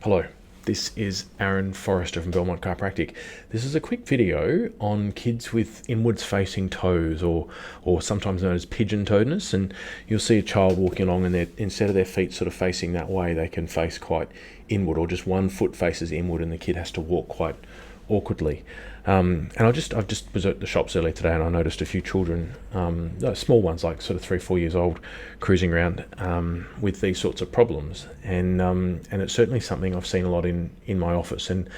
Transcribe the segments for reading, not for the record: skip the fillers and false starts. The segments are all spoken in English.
Hello, this is Arron Forrester from Belmont Chiropractic. This is a quick video on kids with inwards facing toes, or sometimes known as pigeon toedness. And you'll see a child walking along and instead of their feet sort of facing that way, they can face quite inward, or just one foot faces inward and the kid has to walk quite awkwardly. And I just was at the shops earlier today and I noticed a few children, small ones like sort of 3-4 years old, cruising around with these sorts of problems. And it's certainly something I've seen a lot in my office. And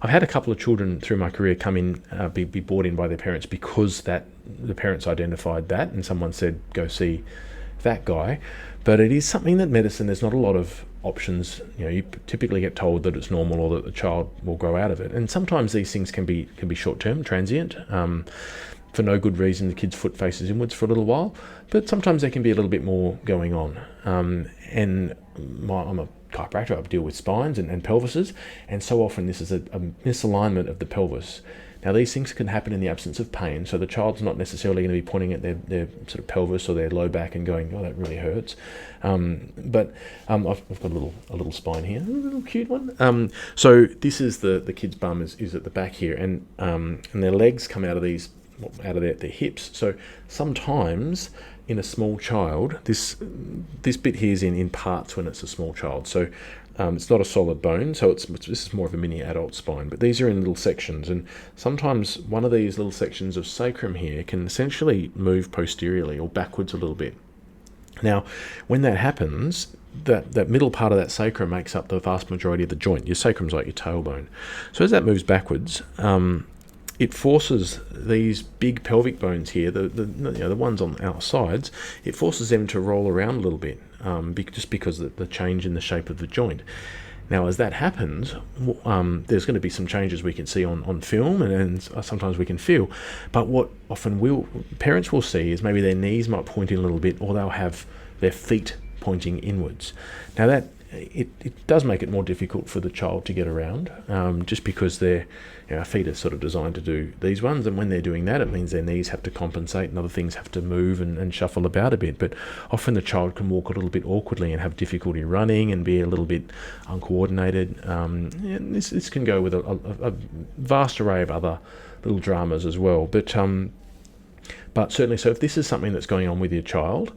I've had a couple of children through my career come in, be brought in by their parents because the parents identified that and someone said, go see that guy. But it is something that medicine, there's not a lot of options. You typically get told that it's normal or that the child will grow out of it. And sometimes these things can be short-term, transient. For no good reason, the kid's foot faces inwards for a little while, but sometimes there can be a little bit more going on. I'm a chiropractor, I deal with spines and pelvises, and so often this is a misalignment of the pelvis. Now, these things can happen in the absence of pain, so the child's not necessarily going to be pointing at their sort of pelvis or their low back and going, "Oh, that really hurts." But I've got a little spine here, a little cute one. So this is the kid's bum is at the back here, and their legs come out of their hips. So sometimes in a small child, this bit here is in parts when it's a small child. So it's not a solid bone, so this is more of a mini adult spine, but these are in little sections, and sometimes one of these little sections of sacrum here can essentially move posteriorly or backwards a little bit. Now, when that happens, that middle part of that sacrum makes up the vast majority of the joint. Your sacrum's like your tailbone. So as that moves backwards, it forces these big pelvic bones here, the ones on our sides, it forces them to roll around a little bit, just because of the change in the shape of the joint. Now, as that happens, there's going to be some changes we can see on film, and sometimes we can feel. But what often parents will see is maybe their knees might point in a little bit, or they'll have their feet pointing inwards. Now that it does make it more difficult for the child to get around, just because their feet are sort of designed to do these ones, and when they're doing that, it means their knees have to compensate and other things have to move and shuffle about a bit. But often the child can walk a little bit awkwardly and have difficulty running and be a little bit uncoordinated. And this can go with a vast array of other little dramas as well. But certainly, so if this is something that's going on with your child,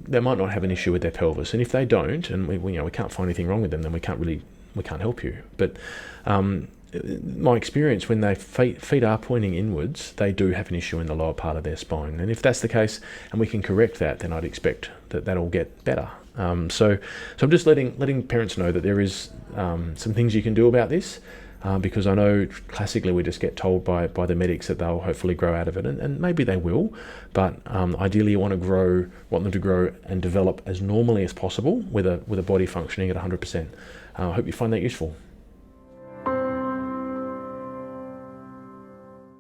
they might not have an issue with their pelvis, and if they don't, and we can't find anything wrong with them, then we can't help you. But my experience, when their feet are pointing inwards, they do have an issue in the lower part of their spine, and if that's the case, and we can correct that, then I'd expect that'll get better. So I'm just letting parents know that there is some things you can do about this. Because I know classically we just get told by the medics that they'll hopefully grow out of it, and maybe they will, but ideally you want them to grow and develop as normally as possible with a body functioning at 100%. I hope you find that useful.